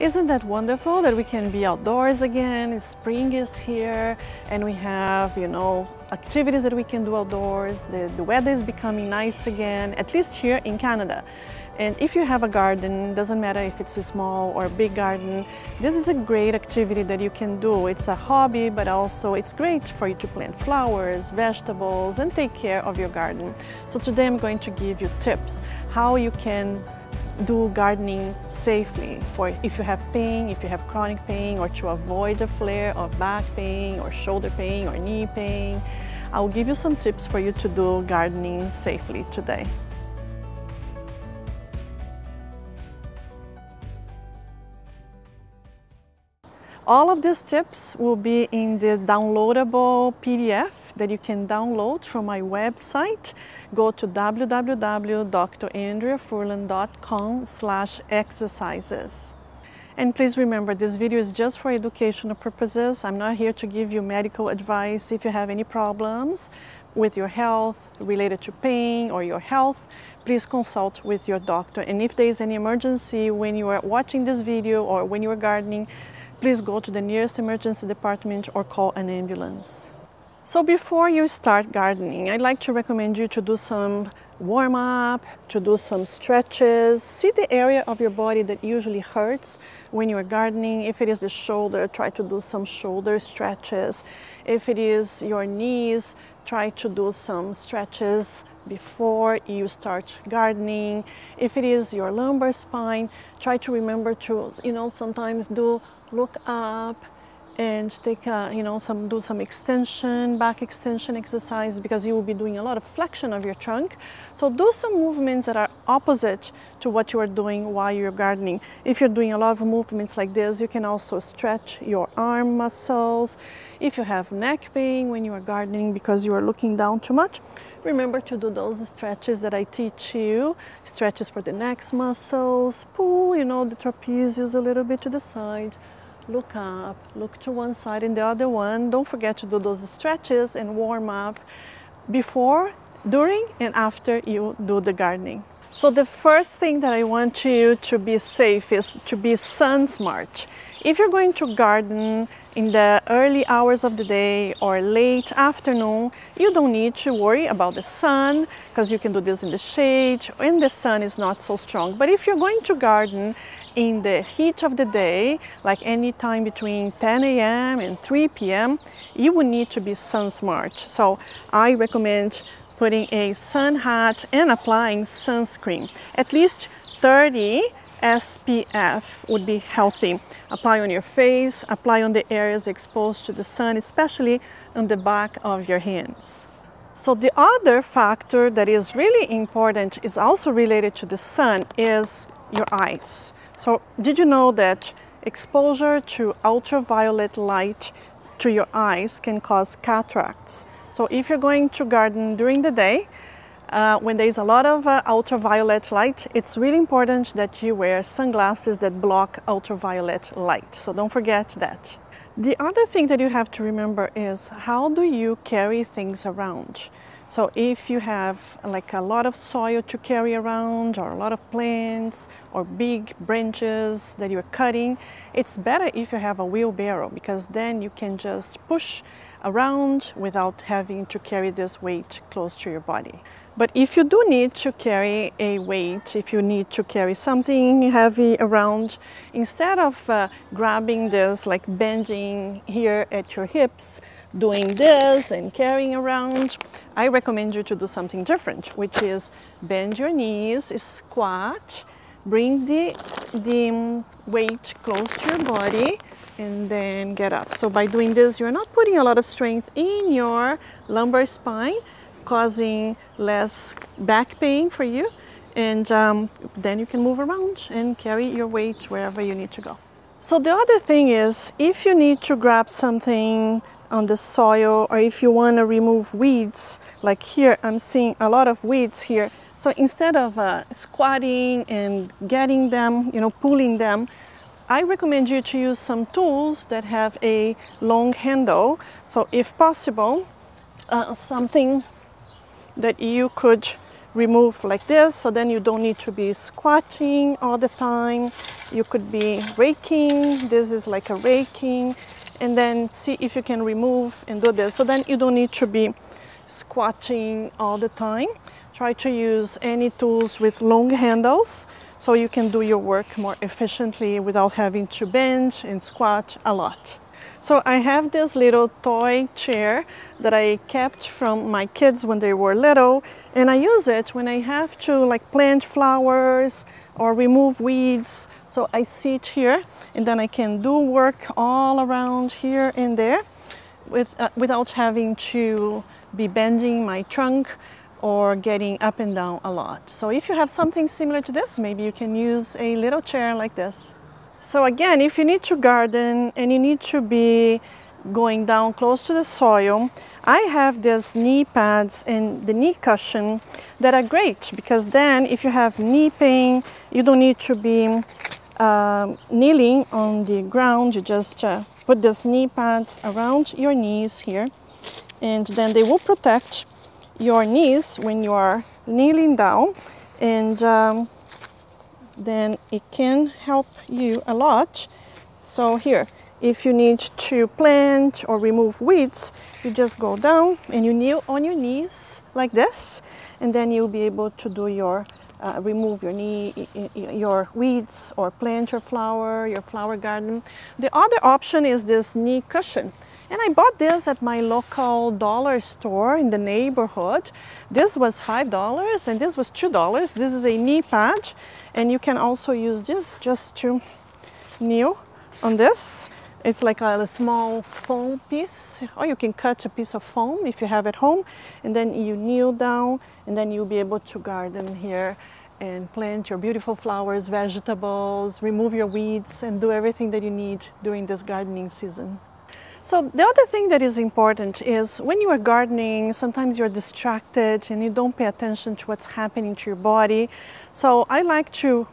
Isn't that wonderful that we can be outdoors again? Spring is here and we have, activities that we can do outdoors. The weather is becoming nice again, at least here in Canada. And if you have a garden, doesn't matter if it's a small or a big garden, this is a great activity that you can do. It's a hobby, but also it's great for you to plant flowers, vegetables, and take care of your garden. So today I'm going to give you tips how you can do gardening safely for if you have pain, if you have chronic pain, or to avoid a flare of back pain or shoulder pain or knee pain. I'll give you some tips for you to do gardening safely today. All of these tips will be in the downloadable PDF that you can download from my website. Go to www.andreafurlan.com/exercises. And please remember, this video is just for educational purposes. I'm not here to give you medical advice. If you have any problems with your health, related to pain or your health, please consult with your doctor. And if there is any emergency when you are watching this video or when you are gardening, please go to the nearest emergency department or call an ambulance. So before you start gardening, I'd like to recommend you to do some warm-up, to do some stretches. See the area of your body that usually hurts when you're gardening. If it is the shoulder, try to do some shoulder stretches. If it is your knees, try to do some stretches before you start gardening. If it is your lumbar spine, try to remember to, sometimes look up and take do some extension, back extension exercise, because you will be doing a lot of flexion of your trunk. So do some movements that are opposite to what you are doing while you're gardening. If you're doing a lot of movements like this, you can also stretch your arm muscles. If you have neck pain when you are gardening because you are looking down too much, remember to do those stretches that I teach you. Stretches for the neck muscles. Pull, the trapezius a little bit to the side. Look up, look to one side and the other one. Don't forget to do those stretches and warm up before, during, and after you do the gardening. So the first thing that I want you to be safe is to be sun smart. If you're going to garden in the early hours of the day or late afternoon, you don't need to worry about the sun, because you can do this in the shade when the sun is not so strong. But if you're going to garden in the heat of the day, like any time between 10 a.m. and 3 p.m., you will need to be sun smart. So I recommend putting a sun hat and applying sunscreen. At least 30 SPF would be healthy. Apply on your face, apply on the areas exposed to the sun, especially on the back of your hands. So the other factor that is really important is also related to the sun is your eyes. So did you know that exposure to ultraviolet light to your eyes can cause cataracts? So if you're going to garden during the day, when there is a lot of ultraviolet light, it's really important that you wear sunglasses that block ultraviolet light. So don't forget that. The other thing that you have to remember is, how do you carry things around? So if you have like a lot of soil to carry around, or a lot of plants or big branches that you're cutting, it's better if you have a wheelbarrow, because then you can just push around without having to carry this weight close to your body. But if you do need to carry a weight, if you need to carry something heavy around, instead of grabbing this, like bending here at your hips, doing this and carrying around, I recommend you to do something different, which is bend your knees, squat, bring the weight close to your body, and then get up. So by doing this, you're not putting a lot of strength in your lumbar spine, causing less back pain for you, and then you can move around and carry your weight wherever you need to go. So the other thing is, if you need to grab something on the soil, or if you want to remove weeds, like here I'm seeing a lot of weeds here, so instead of squatting and getting them, pulling them, I recommend you to use some tools that have a long handle. So if possible, something that you could remove like this, so then you don't need to be squatting all the time. You could be raking. This is like a raking, and then see if you can remove and do this, so then you don't need to be squatting all the time. Try to use any tools with long handles so you can do your work more efficiently without having to bend and squat a lot. So I have this little toy chair that I kept from my kids when they were little, and I use it when I have to like plant flowers or remove weeds. So I sit here and then I can do work all around here and there without having to be bending my trunk or getting up and down a lot. So if you have something similar to this, maybe you can use a little chair like this. So again, if you need to garden and you need to be going down close to the soil, I have these knee pads and the knee cushion that are great, because then if you have knee pain, you don't need to be kneeling on the ground. You just put these knee pads around your knees here, and then they will protect your knees when you are kneeling down, and then it can help you a lot. So here, if you need to plant or remove weeds, you just go down and you kneel on your knees like this, and then you'll be able to do your remove your weeds or plant your flower garden. The other option is this knee cushion. And I bought this at my local dollar store in the neighborhood. This was $5 and this was $2. This is a knee pad, and you can also use this just to kneel on this. It's like a small foam piece, or you can cut a piece of foam if you have at home, and then you kneel down, and then you'll be able to garden here and plant your beautiful flowers, vegetables, remove your weeds, and do everything that you need during this gardening season. So the other thing that is important is when you are gardening, sometimes you're distracted and you don't pay attention to what's happening to your body. So I like to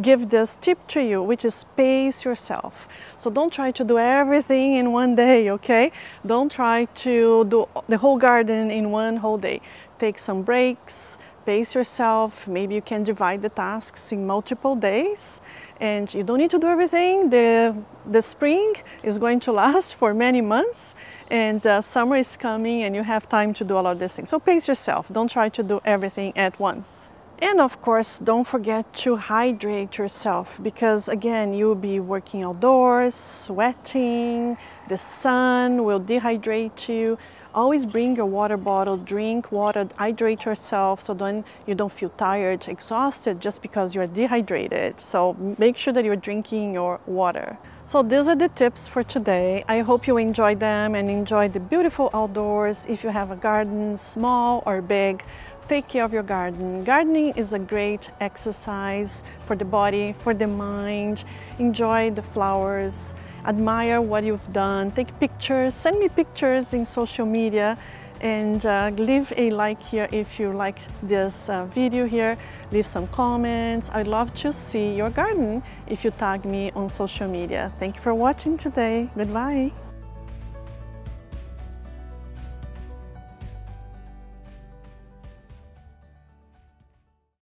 give this tip to you, which is pace yourself. So don't try to do everything in one day, okay? Don't try to do the whole garden in one whole day. Take some breaks, pace yourself. Maybe you can divide the tasks in multiple days. And you don't need to do everything. The spring is going to last for many months, and summer is coming and you have time to do a lot of these things. So pace yourself. Don't try to do everything at once. And of course, don't forget to hydrate yourself, because again, you'll be working outdoors, sweating, the sun will dehydrate you. Always bring your water bottle, drink water, hydrate yourself, so then you don't feel tired, exhausted just because you're dehydrated. So make sure that you're drinking your water. So these are the tips for today. I hope you enjoy them and enjoy the beautiful outdoors. If you have a garden, small or big, take care of your garden. Gardening is a great exercise for the body, for the mind. Enjoy the flowers. Admire what you've done, take pictures, send me pictures in social media, and leave a like here if you like this video here. Leave some comments. I'd love to see your garden if you tag me on social media. Thank you for watching today. Goodbye.